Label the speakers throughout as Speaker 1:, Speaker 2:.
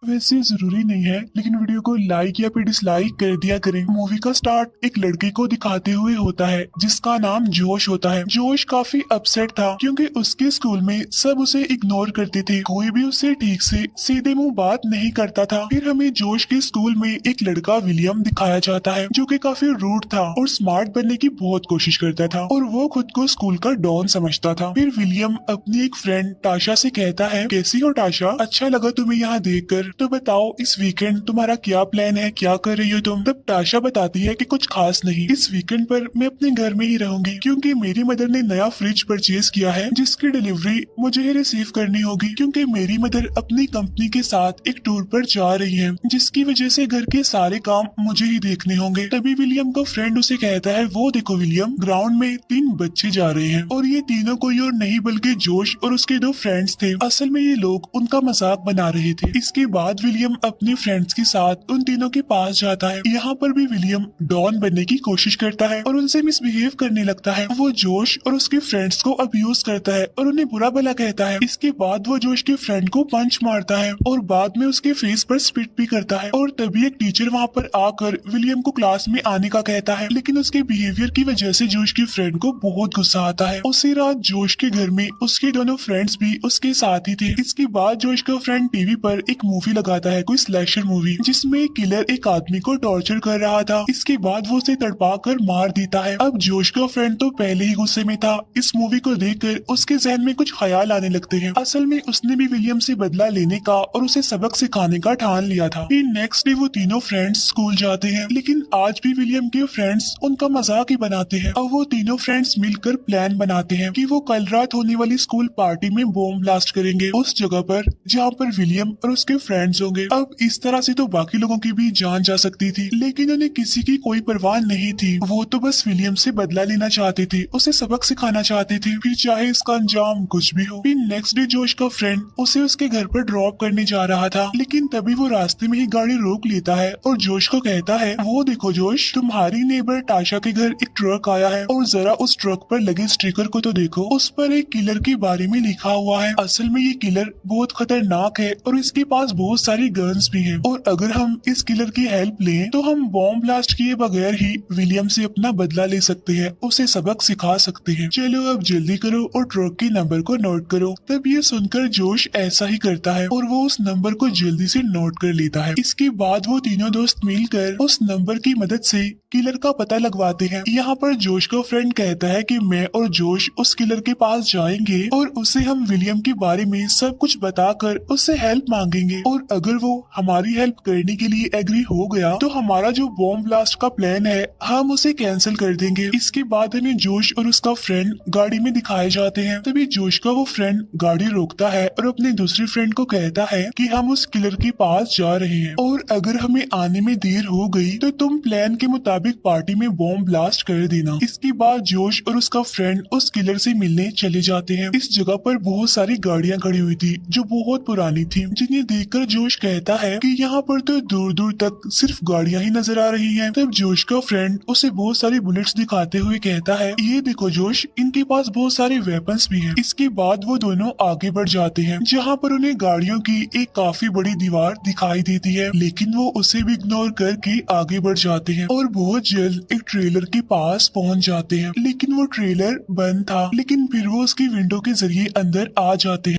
Speaker 1: वैसे जरूरी नहीं है, लेकिन वीडियो को लाइक या फिर डिसलाइक कर दिया करें। मूवी का स्टार्ट एक लड़के को दिखाते हुए होता है जिसका नाम जोश होता है। जोश काफी अपसेट था क्योंकि उसके स्कूल में सब उसे इग्नोर करते थे, कोई भी उससे ठीक से सीधे मुंह बात नहीं करता था। फिर हमें जोश के स्कूल में एक लड़का विलियम दिखाया जाता है जो कि काफी रूड था और स्मार्ट बनने की बहुत कोशिश करता था और वो खुद को स्कूल का डॉन समझता था। फिर विलियम अपनी एक फ्रेंड टाशा से कहता है, कैसी हो टाशा, अच्छा लगा तुम्हें यहाँ देखकर। तो बताओ इस वीकेंड तुम्हारा क्या प्लान है, क्या कर रही हो तुम। तब टाशा बताती है कि कुछ खास नहीं, इस वीकेंड पर मैं अपने घर में ही रहूंगी क्योंकि मेरी मदर ने नया फ्रिज परचेज किया है जिसकी डिलीवरी मुझे ही रिसीव करनी होगी क्योंकि मेरी मदर अपनी कंपनी के साथ एक टूर पर जा रही है जिसकी वजह से घर के सारे काम मुझे ही देखने होंगे। तभी विलियम का फ्रेंड उसे कहता है, वो देखो विलियम, ग्राउंड में 3 बच्चे जा रहे हैं और ये तीनों कोई और नहीं बल्कि जोश और उसके 2 फ्रेंड्स थे। असल में ये लोग उनका मजाक बना रहे थे। इसके बाद विलियम अपने फ्रेंड्स के साथ उन तीनों के पास जाता है। यहाँ पर भी विलियम डॉन बनने की कोशिश करता है और उनसे मिसबिहेव करने लगता है। वो जोश और उसके फ्रेंड्स को अब्यूज करता है और उन्हें बुरा भला कहता है। इसके बाद वो जोश के फ्रेंड को पंच मारता है और बाद में उसके फेस पर स्पिट भी करता है। और तभी एक टीचर वहाँ पर आकर विलियम को क्लास में आने का कहता है, लेकिन उसके बिहेवियर की वजह से जोश के फ्रेंड को बहुत गुस्सा आता है। उसी रात जोश के घर में उसके दोनों फ्रेंड्स भी उसके साथ ही थे। इसके बाद जोश का फ्रेंड टीवी पर एक मूवी लगाता है, कोई स्लैशर मूवी, जिसमें किलर एक आदमी को टॉर्चर कर रहा था। इसके बाद वो उसे तड़पा कर मार देता है। अब जोश का फ्रेंड तो पहले ही गुस्से में था। इस मूवी को देखकर उसके जहन में कुछ ख्याल आने लगते हैं। असल में उसने भी विलियम से बदला लेने का और उसे सबक सिखाने का ठान लिया था। फिर नेक्स्ट डे वो तीनों फ्रेंड्स स्कूल जाते हैं, लेकिन आज भी विलियम के फ्रेंड्स उनका मजाक ही बनाते हैं। अब वो तीनों फ्रेंड्स मिलकर प्लान बनाते हैं कि वो कल रात होने वाली स्कूल पार्टी में बॉम्ब ब्लास्ट करेंगे उस जगह पर जहाँ पर विलियम और उसके फ्रेंड्स होंगे। अब इस तरह से तो बाकी लोगों की भी जान जा सकती थी, लेकिन उन्हें किसी की कोई परवाह नहीं थी। वो तो बस विलियम से बदला लेना चाहते थे, उसे सबक सिखाना चाहते थे, फिर चाहे इसका अंजाम कुछ भी हो। फिर नेक्स्ट डे जोश का फ्रेंड उसे उसके घर पर ड्रॉप करने जा रहा था, लेकिन तभी वो रास्ते में ही गाड़ी रोक लेता है और जोश को कहता है, वो देखो जोश, तुम्हारी नेबर टाशा के घर एक ट्रक आया है और जरा उस ट्रक पर लगे स्टिकर को तो देखो, उस पर एक किलर के बारे में लिखा हुआ है। असल में ये किलर बहुत खतरनाक है और इसके पास बहुत सारी गन्स भी हैं और अगर हम इस किलर की हेल्प लें तो हम बॉम्ब ब्लास्ट किए बगैर ही विलियम से अपना बदला ले सकते हैं, उसे सबक सिखा सकते हैं। चलो अब जल्दी करो और ट्रक के नंबर को नोट करो। तब ये सुनकर जोश ऐसा ही करता है और वो उस नंबर को जल्दी से नोट कर लेता है। इसके बाद वो तीनों दोस्त मिलकर उस नंबर की मदद से किलर का पता लगवाते हैं। यहाँ पर जोश का फ्रेंड कहता है कि मैं और जोश उस किलर के पास जाएंगे और उसे हम विलियम के बारे में सब कुछ बताकर उससे हेल्प मांगेंगे और अगर वो हमारी हेल्प करने के लिए एग्री हो गया तो हमारा जो बॉम्ब ब्लास्ट का प्लान है हम उसे कैंसिल कर देंगे। इसके बाद हमें जोश और उसका फ्रेंड गाड़ी में दिखाए जाते हैं। तभी जोश का वो फ्रेंड गाड़ी रोकता है और अपने दूसरे फ्रेंड को कहता है कि हम उस किलर के पास जा रहे हैं और अगर हमें आने में देर हो गई तो तुम प्लान के मुताबिक पार्टी में बॉम्ब ब्लास्ट कर देना। इसके बाद जोश और उसका फ्रेंड उस किलर से मिलने चले जाते हैं। इस जगह पर बहुत सारी गाड़ियां खड़ी हुई थी जो बहुत पुरानी थी, जिन्हें देखकर जोश कहता है कि यहाँ पर तो दूर दूर तक सिर्फ गाड़ियां ही नजर आ रही हैं। तब जोश का फ्रेंड उसे बहुत सारी बुलेट्स दिखाते हुए कहता है, ये देखो जोश, इनके पास बहुत सारे वेपन्स भी हैं। इसके बाद वो दोनों आगे बढ़ जाते हैं जहाँ पर उन्हें गाड़ियों की एक काफी बड़ी दीवार दिखाई देती है, लेकिन वो उसे भी इग्नोर करके आगे बढ़ जाते हैं और बहुत जल्द एक ट्रेलर के पास पहुँच जाते हैं। लेकिन वो ट्रेलर बंद था, लेकिन फिर वो उसकी विंडो के जरिए अंदर आ जाते हैं।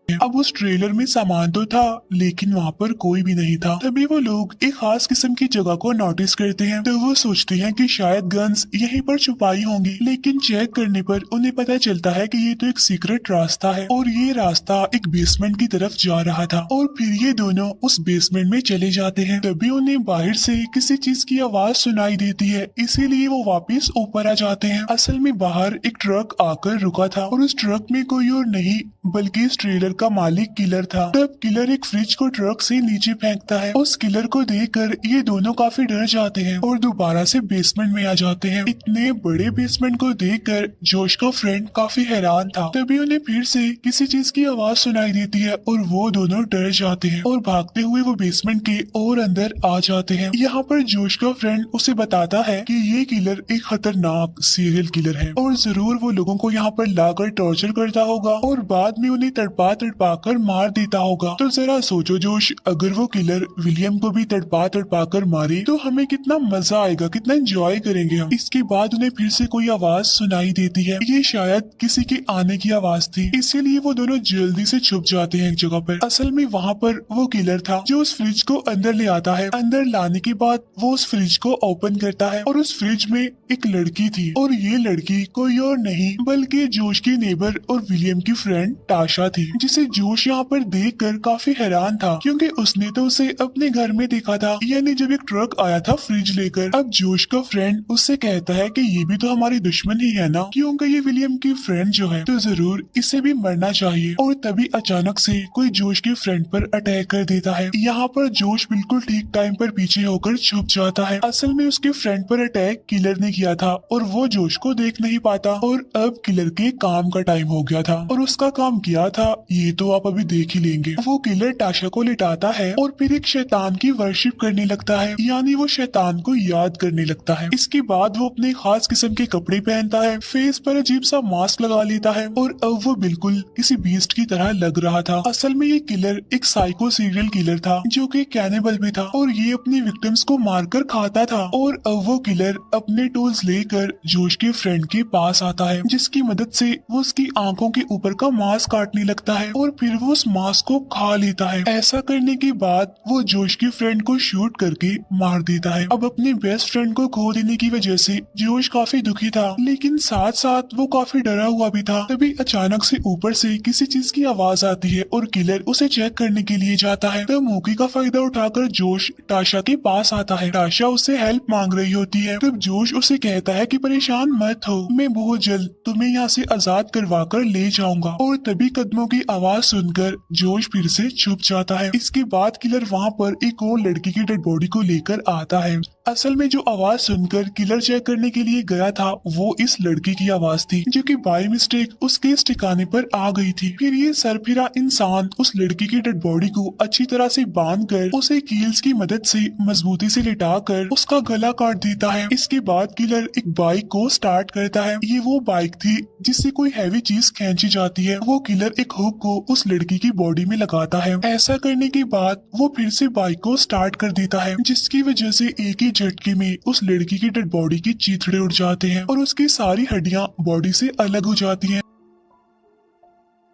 Speaker 1: अब उस ट्रेलर में सामान तो था लेकिन वहाँ पर कोई भी नहीं था। तभी वो लोग एक खास किस्म की जगह को नोटिस करते हैं, तो वो सोचते हैं कि शायद गन्स यहीं पर छुपाई होंगी, लेकिन चेक करने पर उन्हें पता चलता है कि ये तो एक सीक्रेट रास्ता है और ये रास्ता एक बेसमेंट की तरफ जा रहा था। और फिर ये दोनों उस बेसमेंट में चले जाते हैं। तभी उन्हें बाहर से किसी चीज की आवाज सुनाई देती है, इसीलिए वो वापस ऊपर आ जाते हैं। असल में बाहर एक ट्रक आकर रुका था और उस ट्रक में कोई और नहीं बल्कि इस ट्रेलर का मालिक किलर था। तब किलर एक फ्रिज को ट्रक से नीचे फेंकता है। उस किलर को देखकर ये दोनों काफी डर जाते हैं और दोबारा से बेसमेंट में आ जाते हैं। इतने बड़े बेसमेंट को देखकर जोश का फ्रेंड काफी हैरान था। तभी उन्हें फिर से किसी चीज की आवाज सुनाई देती है और वो दोनों डर जाते हैं और भागते हुए वो बेसमेंट के और अंदर आ जाते हैं। यहाँ पर जोश का फ्रेंड उसे बताता है कि ये किलर एक खतरनाक सीरियल किलर है और जरूर वो लोगों को यहाँ पर लाकर टॉर्चर करता होगा और बाद में उन्हें तड़पा तड़पा कर मार देता होगा। तो जरा सोचो जोश, अगर वो किलर विलियम को भी तड़पा कर मारे तो हमें कितना मजा आएगा, कितना एंजॉय करेंगे हम। इसके बाद उन्हें फिर से कोई आवाज सुनाई देती है। ये शायद किसी के आने की आवाज थी, इसीलिए वो दोनों जल्दी से छुप जाते हैं एक जगह पर। असल में वहाँ पर वो किलर था जो उस फ्रिज को अंदर ले आता है। अंदर लाने के बाद वो उस फ्रिज को ओपन करता है और उस फ्रिज में एक लड़की थी, और ये लड़की कोई और नहीं बल्कि जोश की नेबर और विलियम की फ्रेंड टाशा थी, जिसे जोश यहाँ पर देखकर काफी हैरान था क्योंकि उसने तो उसे अपने घर में देखा था, यानी जब एक ट्रक आया था फ्रिज लेकर। अब जोश का फ्रेंड उससे कहता है कि ये भी तो हमारी दुश्मन ही है ना, क्योंकि ये विलियम की फ्रेंड जो है तो जरूर इसे भी मरना चाहिए। और तभी अचानक से कोई जोश के फ्रेंड पर अटैक कर देता है। यहाँ पर जोश बिल्कुल ठीक टाइम पर पीछे होकर छुप जाता है। असल में उसके फ्रेंड पर अटैक किलर ने किया था और वो जोश को देख नहीं पाता, और अब किलर के काम का टाइम हो गया था। और उसका काम क्या था ये तो आप अभी देख ही लेंगे। वो किलर टाशा को लिटाता है और फिर एक शैतान की वर्शिप करने लगता है, यानी वो शैतान को याद करने लगता है। इसके बाद वो अपने खास किस्म के कपड़े पहनता है, फेस पर अजीब सा मास्क लगा लेता है, और अब वो बिल्कुल किसी बीस्ट की तरह लग रहा था। असल में ये किलर एक साइको सीरियल किलर था जो कि कैनिबल भी था, और ये अपनी विक्टिम्स को मारकर खाता था। और अब वो किलर अपने टूल्स लेकर जोश के फ्रेंड के पास आता है, जिसकी मदद से वो उसकी आंखों के ऊपर का मांस काटने लगता है और फिर वो उस मांस को खा लेता है। ऐसा करने के बाद वो जोश के फ्रेंड को शूट करके मार देता है। अब अपने बेस्ट फ्रेंड को खो देने की वजह से जोश काफी दुखी था, लेकिन साथ साथ वो काफी डरा हुआ भी था। तभी अचानक से ऊपर से किसी चीज की आवाज आती है और किलर उसे चेक करने के लिए जाता है। तब मौके का फायदा उठाकर जोश टाशा के पास आता है। टाशा उससे हेल्प मांग रही होती है। तब जोश उसे कहता है कि परेशान मत हो, मैं बहुत जल्द तुम्हें यहाँ से आजाद करवा कर ले जाऊंगा। और तभी कदमों की आवाज सुनकर जोश फिर से छुप जाता है। इसके बाद किलर वहाँ पर एक और लड़की की डेड बॉडी को लेकर आता है। असल में जो आवाज सुनकर किलर चेक करने के लिए गया था वो इस लड़की की आवाज थी, जो कि बाय मिस्टेक उसके इस ठिकाने पर आ गई थी। फिर ये सरफिरा इंसान उस लड़की की डेड बॉडी को अच्छी तरह से बांधकर उसे कील्स की मदद से मजबूती से लिटाकर उसका गला काट देता है। इसके बाद किलर एक बाइक को स्टार्ट करता है। ये वो बाइक थी जिससे कोई हैवी चीज खींची जाती है। वो किलर एक हुक को उस लड़की की बॉडी में लगाता है। ऐसा करने के बाद वो फिर से बाइक को स्टार्ट कर देता है, जिसकी वजह से एक ही झटके में उस लड़की की डेड बॉडी की चीथड़े उड़ जाते हैं और उसकी सारी हड्डियां बॉडी से अलग हो जाती हैं।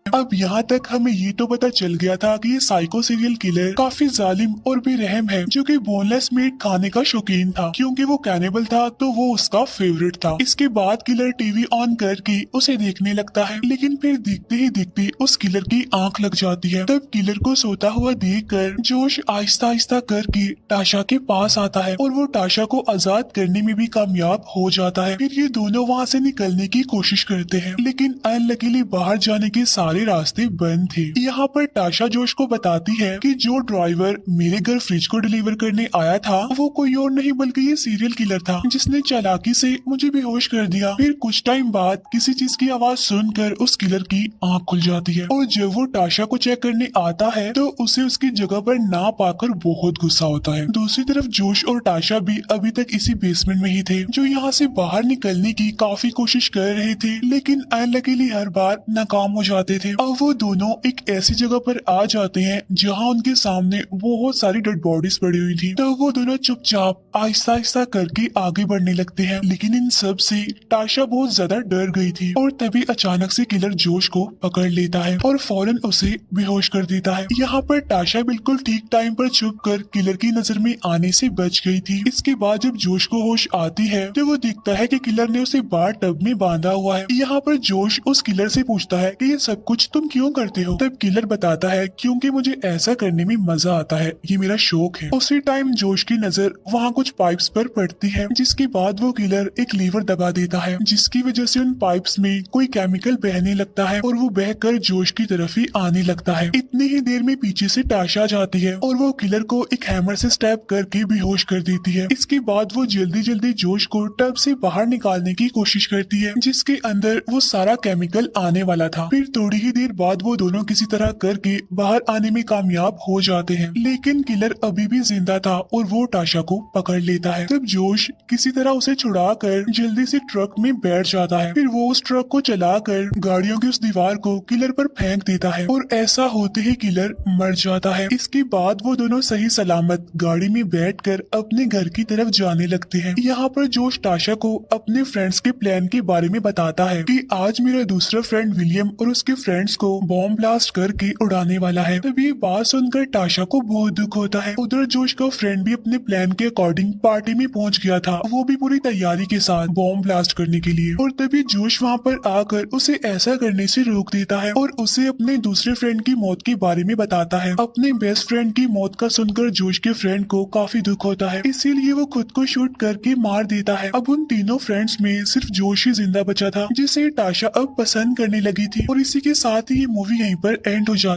Speaker 1: अब यहाँ तक हमें ये तो पता चल गया था कि ये साइको सीरियल किलर काफी जालिम और बेरहम है, जो कि बोनलेस मीट खाने का शौकीन था। क्योंकि वो कैनिबल था तो वो उसका फेवरेट था। इसके बाद किलर टीवी ऑन करके उसे देखने लगता है, लेकिन फिर देखते ही देखते उस किलर की आंख लग जाती है। तब किलर को सोता हुआ देखकर जोश आहिस्ता आहिस्ता करके टाशा के पास आता है और वो टाशा को आजाद करने में भी कामयाब हो जाता है। फिर ये दोनों वहाँ से निकलने की कोशिश करते हैं, लेकिन अनलकीली बाहर जाने के सारे रास्ते बंद थे। यहाँ पर टाशा जोश को बताती है कि जो ड्राइवर मेरे घर फ्रिज को डिलीवर करने आया था वो कोई और नहीं बल्कि ये सीरियल किलर था, जिसने चालाकी से मुझे बेहोश कर दिया। फिर कुछ टाइम बाद किसी चीज की आवाज सुनकर उस किलर की आंख खुल जाती है, और जब वो टाशा को चेक करने आता है तो उसे उसकी जगह पर ना पाकर बहुत गुस्सा होता है। दूसरी तरफ जोश और टाशा भी अभी तक इसी बेसमेंट में ही थे, जो यहाँ से बाहर निकलने की काफी कोशिश कर रहे थे, लेकिन अनलकीली हर बार नाकाम हो जाते थे। अब वो दोनों एक ऐसी जगह पर आ जाते हैं जहाँ उनके सामने बहुत सारी डेड बॉडीज पड़ी हुई थी। तो वो दोनों चुपचाप आहिस्ता आहिस्ता करके आगे बढ़ने लगते हैं, लेकिन इन सब से टाशा बहुत ज्यादा डर गई थी। और तभी अचानक से किलर जोश को पकड़ लेता है और फौरन उसे बेहोश कर देता है। यहाँ पर टाशा बिल्कुल ठीक टाइम पर छुपकर किलर की नजर में आने से बच गई थी। इसके बाद जब जोश को होश आती है तो वो दिखता है कि किलर ने उसे बार टब में बांधा हुआ है। यहाँ पर जोश उस किलर से पूछता है कि ये सब कुछ तुम क्यों करते हो? तब किलर बताता है क्योंकि मुझे ऐसा करने में मजा आता है, ये मेरा शौक है। उसी टाइम जोश की नजर वहाँ कुछ पाइप्स पर पड़ती है, जिसके बाद वो किलर एक लीवर दबा देता है, जिसकी वजह से उन पाइप्स में कोई केमिकल बहने लगता है और वो बहकर जोश की तरफ ही आने लगता है। इतनी ही देर में पीछे से टाशा जाती है और वो किलर को एक हैमर से स्टैब करके बेहोश कर देती है। इसके बाद वो जल्दी जल्दी जोश को टब से बाहर निकालने की कोशिश करती है, जिसके अंदर वो सारा केमिकल आने वाला था। फिर थोड़ी ही ही देर बाद वो दोनों किसी तरह करके बाहर आने में कामयाब हो जाते हैं, लेकिन किलर अभी भी जिंदा था और वो टाशा को पकड़ लेता है। तब जोश किसी तरह उसे छुड़ा कर जल्दी से ट्रक में बैठ जाता है। फिर वो उस ट्रक को चलाकर गाड़ियों की उस दीवार को किलर पर फेंक देता है और ऐसा होते ही किलर मर जाता है। इसके बाद वो दोनों सही सलामत गाड़ी में बैठकर अपने घर की तरफ जाने लगते हैं। यहाँ पर जोश टाशा को अपने फ्रेंड्स के प्लान के बारे में बताता है कि आज मेरा दूसरा फ्रेंड विलियम और उसके फ्रेंड्स को बॉम्ब ब्लास्ट करके उड़ाने वाला है। तब ये बात सुनकर टाशा को बहुत दुख होता है। उधर जोश का फ्रेंड भी अपने प्लान के अकॉर्डिंग पार्टी में पहुंच गया था, वो भी पूरी तैयारी के साथ बॉम्ब ब्लास्ट करने के लिए। और तभी जोश वहाँ पर आकर उसे ऐसा करने से रोक देता है और उसे अपने दूसरे फ्रेंड की मौत के बारे में बताता है। अपने बेस्ट फ्रेंड की मौत का सुनकर जोश के फ्रेंड को काफी दुख होता है, इसीलिए वो खुद को शूट करके मार देता है। अब उन तीनों फ्रेंड्स में सिर्फ जोश ही जिंदा बचा था, जिसे टाशा अब पसंद करने लगी थी। और इसी के साथ ही ये मूवी यहीं पर एंड हो जाती